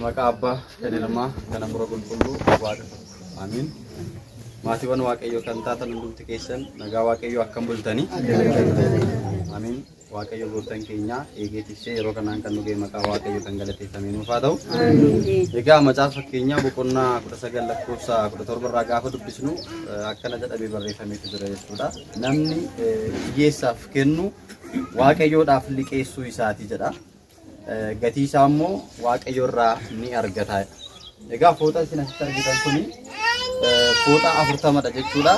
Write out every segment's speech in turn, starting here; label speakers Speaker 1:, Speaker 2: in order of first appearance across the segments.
Speaker 1: Maka Abbaa kan Ilmaa kan Hafuura Qulqulluu Waaqa. Amiin. Maatiiwwan Waaqayyoo kan taatan hundumti keessan nagaa Waaqayyoo akkam bultanii. Amiin. Waaqayyo gooftaan keenya eegeetissee yeroo kanaan kan nugee maqaa Waaqayyoo kan galateeffamee nuuf haa ta'u. Egaa macaafa fakkeenyaa boqonnaa 19 lakkoofsa 17 irraa gaafa dubbisnu akkana jedhamee barreeffameetu jira jechuudha. Namni hiyyeessaaf kennu Waaqayyoodhaaf liqeessuu isaati jedha. Gatii isaa immoo Waaqayyo irraa ni argata. Egaa fooxa isin asitti argitan kuni fooxa 40dha jechuudha.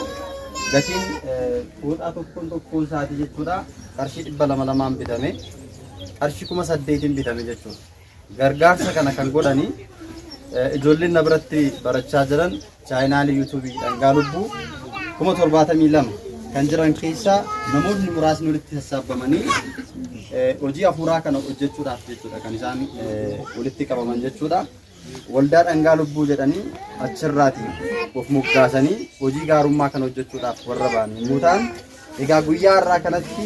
Speaker 1: Gatiin fooxa tokkoon isaati jechuudha. Qarshii 200 bitame, qarshii 8,000 bitame jechuudha. Gargaarsa kana kan godhani ijoolleen na biratti barachaa jiran chaayinaalii yuutuubii dhangaa lubbuu 72,000 kan jiran keessaa namoonni muraasni walitti sassaabamanii hojii hafuuraa kana hojjechuudhaaf jechuudha kan isaan walitti qabaman jechuudha. Waldaa dhangaa lubbuu jedhanii achirraatii of moggaasanii hojii gaarummaa kana hojjechuudhaaf warra ba'an yommuu ta'an, egaa guyyaa har'aa kanatti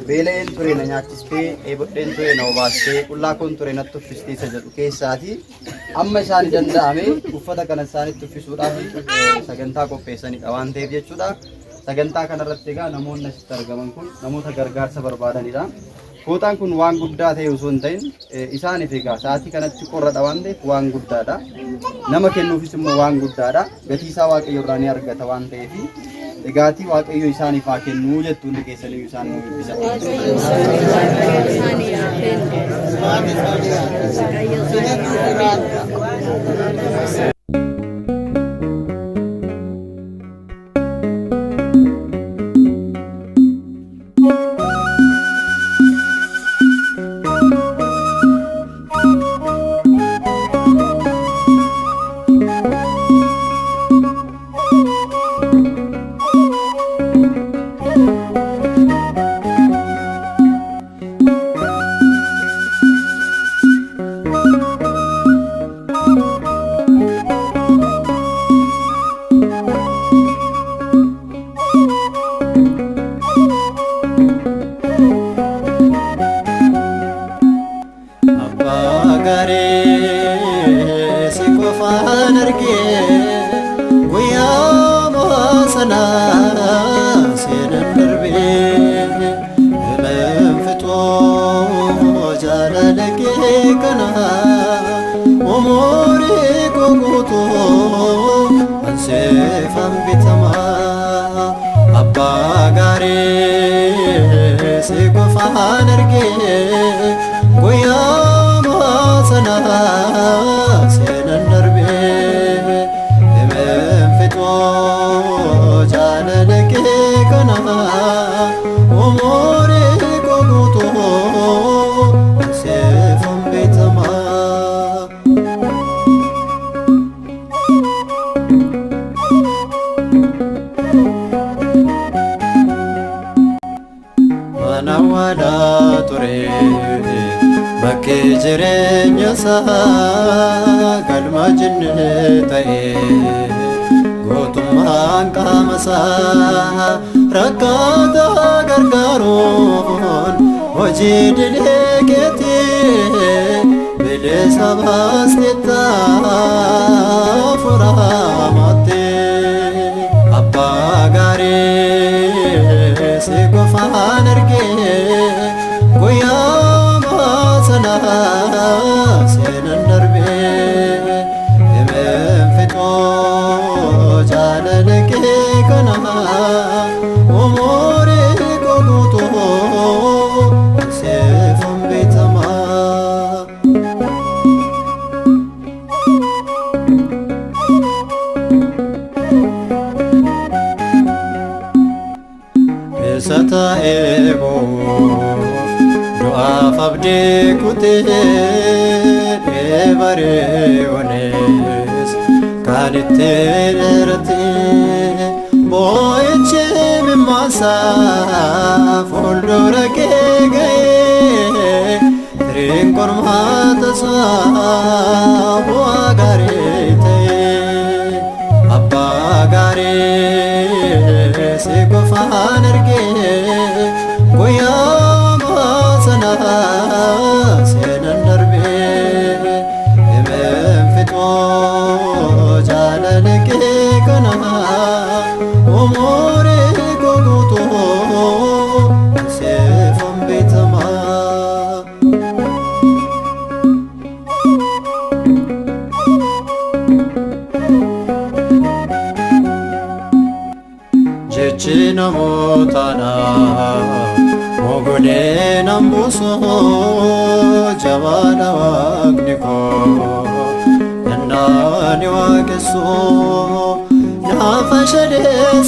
Speaker 1: beeleen ture na nyaachistee eebodheen ture na obaastee qullaakoon ture natti uffistee isa jedhu keessaati amma isaan danda'ame uffata kana isaanitti uffisuudhaaf sagantaa qopheessanidha waan ta'eef jechuudha. Sagantaa kanarratti egaa namoonni asitti argaman kun namoota gargaarsa barbaadanidha. Fooxaan kun waan guddaa ta'e osoo hin ta'in isaaniif egaa sa'aatii kanatti qorradha waan ta'eef waan guddaadha. Nama kennuufis immoo waan guddaadha. Gatii isaa Waaqayyo irraa ni argata waan ta'eef egaatii Waaqayyo isaaniif haa kennuu jettu hundi keessanii isaan nu eebbisa.
Speaker 2: namootana mogole nambuso jabana wagniko nani wakeso nafashade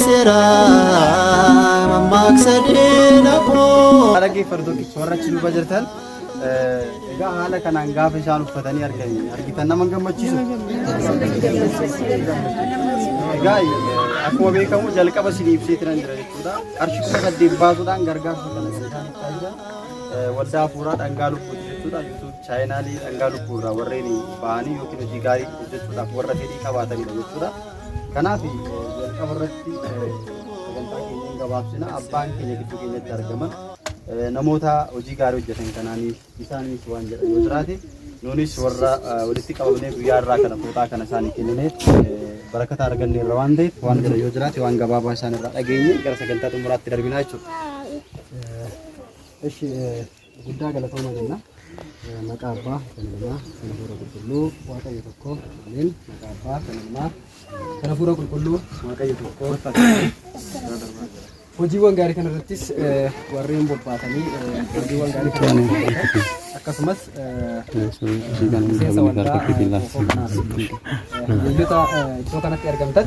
Speaker 2: sera mamaksadina ko
Speaker 1: aragi fardo ki sorra chilu bajartan ega hala kana ngafe shan ufatani argitan naman gammachisu ega akkuma beekamu jalqaba siniif seetiran jira jechuudha qarshii 18 baasuudhaan gargaarsa kana seetan taayida waldaa fuuraa dhangaa lubbuu jechuudha YouTube chaanaalii dhangaa lubbuu irraa warreen ba'anii yookiin hojii gaarii hojjechuudhaaf warra fedhii qabaatanidha jechuudha kanaaf jalqaba irratti sagantaa keenya gabaabsina abbaan keenya gidduu keenyatti argaman namoota hojii gaarii hojjetan kanaaniif isaanis waan jedhan yoo jiraate nuunis warra walitti qabamnee guyyaa irraa kana footaa kana isaanii kennineef barakata arganne irra waan ta'eef waan jedhan yoo jiraate waan gabaabaa isaan irraa dhageenye gara sagantaa xumuraatti darbinaa jechuudha.
Speaker 3: Eshi guddaa galatooma jenna maqaa abbaa kan namaa kan fuura qulqulluu waaqayyo tokko ameen maqaa abbaa kan namaa kan fuura qulqulluu waaqayyo tokko hojiiwwan gaarii kana irrattis warreen bobbaatanii hojiiwwan gaarii kana akkasumas miseensa waldaa biyyoota iddoo kanatti argamtan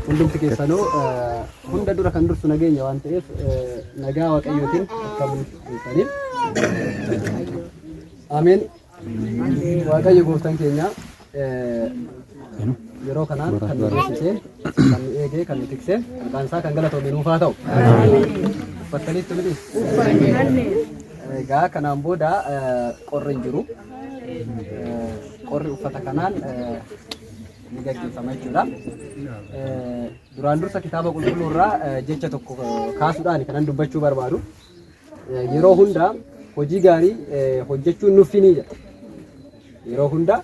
Speaker 3: hundumti keessanuu hunda dura kan dursu nageenya waan ta'eef nagaa waaqayyootiin akkam bultaniif ameen waaqayyo gooftaan keenya yeroo kanaan kan nu geessisee kan nu eegee kan nu tiksee maqaan isaa kan galatoome nuuf haa ta'u uffattaniitti miti egaa kanaan booda qorri hin jiru qorri uffata kanaan ni gaggeeffama jechuudha duraan dursa kitaaba qulqulluu irraa jecha tokko kaasuudhaan kanan dubbachuu barbaadu yeroo hunda hojii gaarii hojjechuun nuffinii jedha yeroo hunda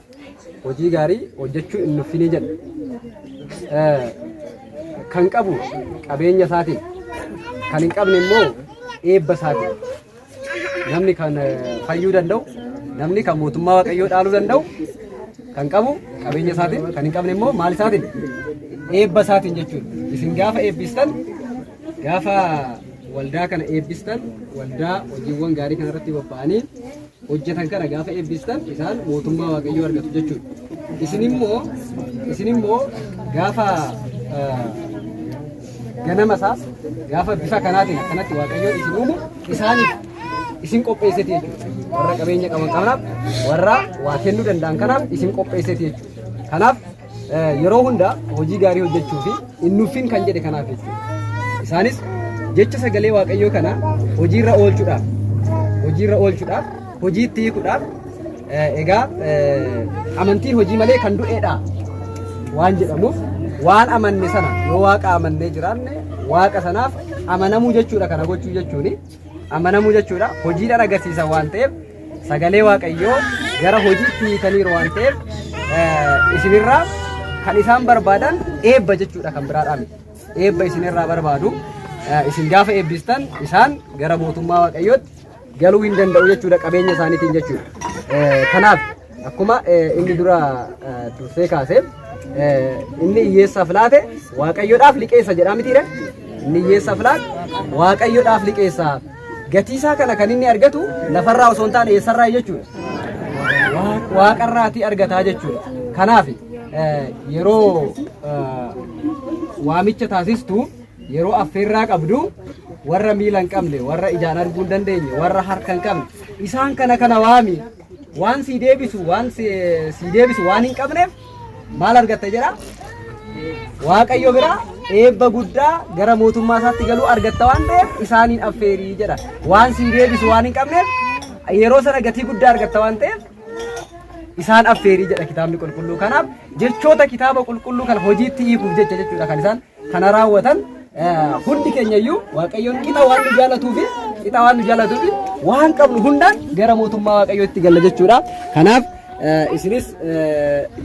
Speaker 3: hojii gaarii hojjechuu hin nuffinii jedha kan qabu qabeenya isaatiin kan hin qabne immoo eebba isaatiin namni kan fayyuu danda'u namni kan mootummaa waaqayyoo dhaaluu danda'u kan qabu qabeenya isaatiin kan hin qabne immoo maal isaatiin eebba isaatiin jechuudha isin gaafa eebbistan gaafa waldaa kana eebbistan waldaa hojiiwwan gaarii kana irratti bobba'anii hojjetan kana gaafa eebbistan isaan mootummaa waaqayyoo argatu jechuudha isin immoo gaafa ganama isaas gaafa bifa kanaatiin akkanatti waaqayyoo isin uumu isaaniif isin qopheessiti jechuudha warra qabeenya qaban kanaaf warra waa kennuu danda'an kanaaf isin qopheessiti jechuudha kanaaf yeroo hunda hojii gaarii hojjechuu fi innuufin kan jedhe kanaaf jechuudha isaanis jecha sagalee waaqayyoo kana hojiirra oolchuudhaaf hojiitti hiikuudhaaf egaa amantiin hojii malee kan du'eedha waan jedhamuuf waan amanne sana yoo waaqa amannee jiraanne waaqa sanaaf amanamuu jechuudha kana gochuu jechuuni amanamuu jechuudha hojiidhaan agarsiisa waan ta'eef sagalee waaqayyoo gara hojiitti hiikaniiru waan ta'eef isinirraa kan isaan barbaadan eebba jechuudha kan biraadhaan eebba isinirraa barbaadu isin gaafa eebbistan isaan gara mootummaa waaqayyootti galuu hin danda'u jechuudha qabeenya isaaniitiin jechuudha kanaaf akkuma inni dura dursee kaasee inni hiyyeessaaf laate waaqayyoodhaaf liqeessa jedhaa mitiire inni hiyyeessaaf laate waaqayyoodhaaf liqeessa gatii isaa kana kan inni argatu lafarraa osoo hin taane eessarraa jechuudha waaqarraatii argataa jechuudha kanaaf yeroo waamicha taasistu yeroo affeerraa qabdu warra miila hin qabne warra ijaan arguu hin dandeenye warra harka hin qabne isaan kana waami waan si deebisu waan hin qabneef maal argatta jedha waaqayyo bira eebba guddaa gara mootummaa isaatti galuu argatta waan ta'eef isaaniin affeerii jedha waan si deebisu waan hin qabneef yeroo sana gatii guddaa argatta waan ta'eef isaan affeerii jedha kitaabni qulqulluu kanaaf jechoota kitaaba qulqulluu kana hojiitti hiikuuf jechuudha kan isaan kana raawwatan hundi keenyayyuu waaqayyoon qixa waan nu jaalatuufi waan qabnu hundaan gara mootummaa waaqayyootti galla jechuudha kanaaf isinis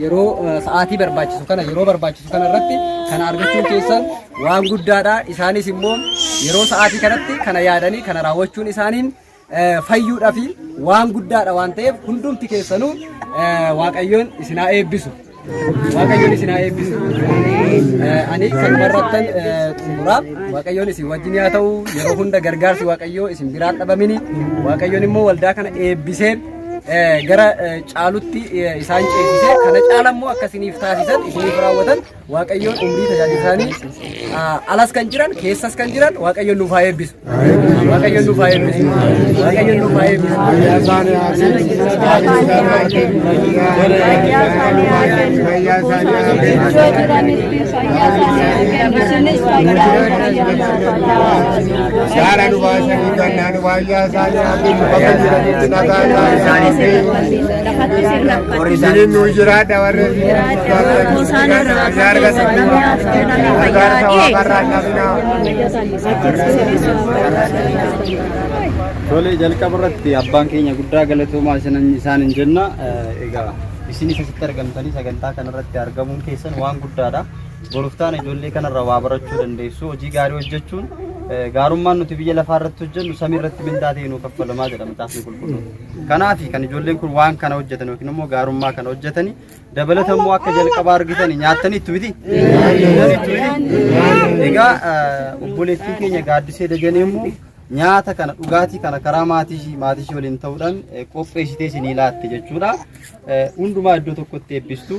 Speaker 3: yeroo sa'aatii barbaachisu kana irratti kana argachuun keessan waan guddaadha isaanis immoo yeroo sa'aatii kanatti kana yaadanii kana raawwachuun isaaniin fayyuudhaaf waan guddaadha waan ta'eef hundumti keessanuu waaqayyoon isinaa eebbisu waaqayyoon isin haa eebbisu. Ani kan warrattan xumuraa waaqayyoon isin wajjin haa ta'u yeroo hunda gargaarsi waaqayyoo isin biraan dhabamini waaqayyoon immoo waldaa kana eebbisee gara caalutti isaan ceesisee kana caalammoo akkasiniif taasisan isiniif raawwatan waaqayyoon umrii tajaajilanii alas kan jiran keessas kan jiran waaqayyoon nuuf haa eebbisu. Waaqayyoon nuuf haa eebbisu. Waaqayyoon nuuf haa eebbisu.
Speaker 1: Tole jalqaba irratti abbaan keenya guddaa galatoomaa isaan hin jenna. Egaa isinis asitti argamtanii sagantaa kanarratti argamuun keessan waan guddaadha. Boroftaan ijoollee kanarraa waa barachuu dandeessu. Hojii gaarii hojjechuun gaarummaan nuti biyya lafaa irratti hojjennu samii irratti mindaa ta'ee nuuf kaffalamaa jedha Macaafni Qulqulluun. Kanaaf kan ijoolleen kun waan kana hojjetan yookiin immoo gaarummaa kana hojjetanii dabalatammoo akka jalqabaa argitanii nyaatanii itti miti. Egaa obboleettiin keenya Gaaddisee Dajanee immoo nyaata kana dhugaatii kana karaa maatii waliin ta'uudhaan qopheessitee isinii laatte jechuudha. Hundumaa iddoo tokkotti eebbistu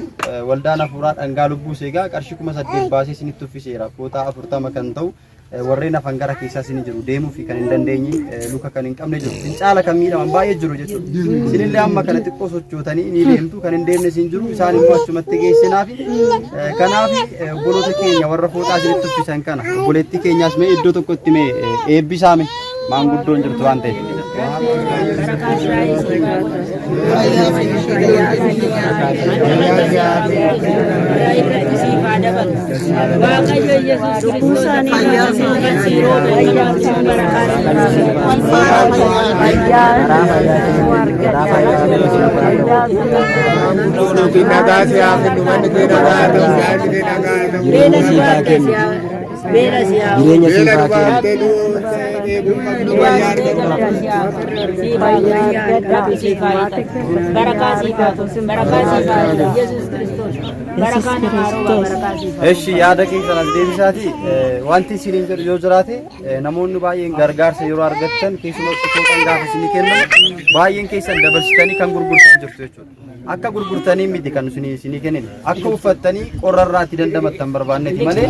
Speaker 1: waldaan hafuuraa dhangaa lubbuu seegaa qarshii 8,000 baasee isinitti uffiseera. Kootaa 40 kan ta'u warreen hafan gara keessaa isin jiru deemuu fi kan hin dandeenye luka kan hin qabne jiru. Fincaala kan miidhaman baay'ee jiru jechuudha. Isinillee amma kana xiqqoo sochootanii ni deemtu kan hin deemne isin jiru isaan immoo achumatti geessinaa fi kanaaf obboloota keenya warra fooxaa isinitti uffisan kana obboleettii keenyaas mee iddoo tokkotti mee eebbisaame maanguddoon jirtu waan ta'eef. Eshi yaada keessan as deebisaati wanti isiniin jedhu yoo jiraate namoonni baay'een gargaarsa yeroo argattan keessumatti fooxaan gaafa isinii kennan baay'een keessan dabarsitanii kan gurgurtan jirtu jechuudha. Akka gurgurtanii miti kan isinii kennin akka uffattanii qorrarraatti dandamattan barbaanneeti malee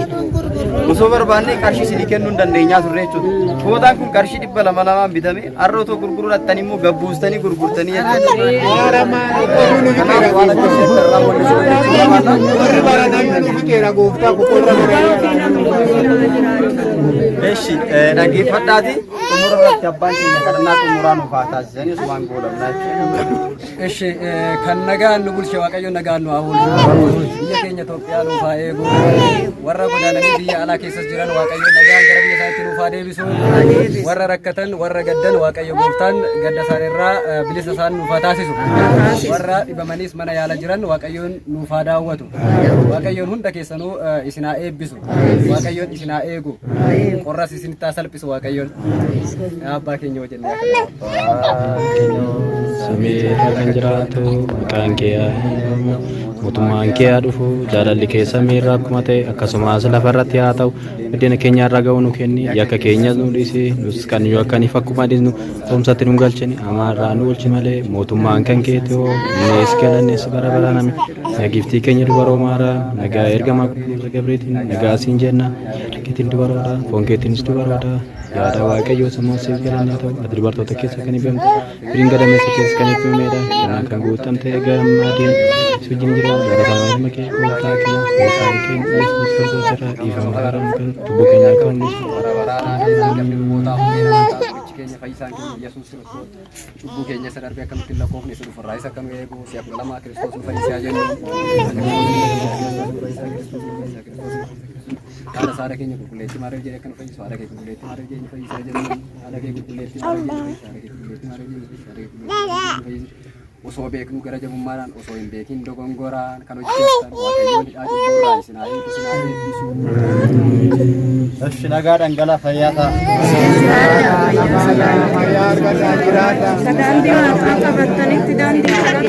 Speaker 1: osoo barbaanne qarshii isinii kennuu hin dandeenyaa turre jechuudha. Fooxaan kun qarshii 200 bitame har'a otoo gurguruudhaan immoo gabbuustanii gurgurtanii Eshi dhaggeeffadhaati xumura irratti abbaan keenya kadhannaa xumuraa nuuf haa taasisanii osumaan goolabnaa jechuudha.
Speaker 3: Eshi kan nagaan nu bulche waaqayyoon nagaan nu haa bulchu. Biyya keenya Itoophiyaa nuuf haa eegu. Warra godaananii biyya alaa keessas jiran waaqayyoon nagaan gara biyya isaatti nuuf haa deebisu. Warra rakkatan warra gaddan waaqayyo gooftaan gadda isaanirraa bilisa isaan nuuf haa taasisu. Warra dhibamanis mana yaala jiran waaqayyoon nuuf haa daawwatu. Waaqayyoon hunda keessanuu isin haa eebbisu. Waaqayyoon isin haa eegu. Qorras isinitti haa salphisu waaqayyoon. Abbaa keenya wajjin
Speaker 4: samii kan jiraatu maqaan kee haa mootummaan kee haa dhufu jaalalli kee samii irraa akkuma ta'e akkasumas lafa irratti haa ta'u buddeena keenya irraa ga'u nu kenni yakka keenyas nu dhiisi nus kan yoo akkaniif akkuma dhiisnu toomsatti nu galchini amaarraa nu oolchi malee mootummaan kan keeti hoo nees kennanis bara baraan ame nagiftii keenya dubaroo maaraa nagaa ergamaa qulqulluu Gabriitiin nagaa siin jenna keetiin dubaroodha foon keetiinis dubaroodha yaada waaqayyoo sammuu siif galannaa ta'u ati dubartoota keessa kan ibsamte firiin gadameessa keessa kan ibsameedha kennaan kan guutamte gammadeen wajjin jira baratamaa ilma kee gooftaa keenya gooftaa keenya yesuus kiristoos irraa dhiifama haaraan kan tubbuu keenya kan nuti
Speaker 3: keenya fayyisaan keenya yesuus kiristoos cubbuu keenya isa darbee akkamitti lakkoofne isa dhufarraa isa kan eegu si'a 12 kiristoos nu fayyisaa jennu haadha saada keenya qulqulleetti maariif jedhee kan fayyisu haadha kee qulqulleetti maariif jedhee fayyisaa jennu haadha kee qulqulleetti maariif jedhee osoo beeknu gara jabummaadhaan osoo hin beekin dogongoraan kan hojjetan waaqayyoon hidhaa cubburraa isin haa eebbisu.
Speaker 1: Eshi nagaa dhangalaa fayyaa ta'a.
Speaker 5: Daandii waan qabatanitti daandii kanarraa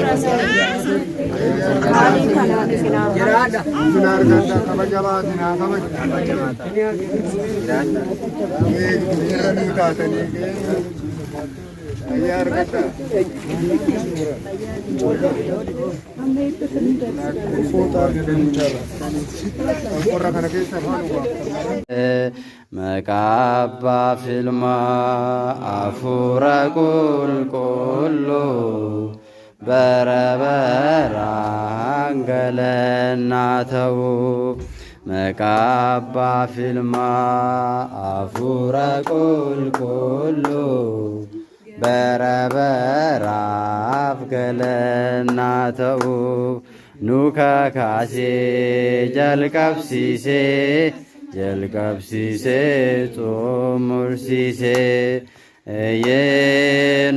Speaker 2: መቃባ ፊልማ አፉረ ቁልቁሉ በረበራ አንገለና ተው መቃባ ፊልማ አፉረ ቁልቁሉ በረበራ አፍገለና ተው ኑከ ካሴ ጀልቀብሲሴ ጀልቀብሲሴ ጾሙርሲሴ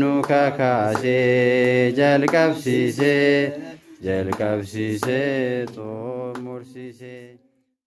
Speaker 2: ኑከ ካሴ ጀልቀብሲሴ ጾሙርሲሴ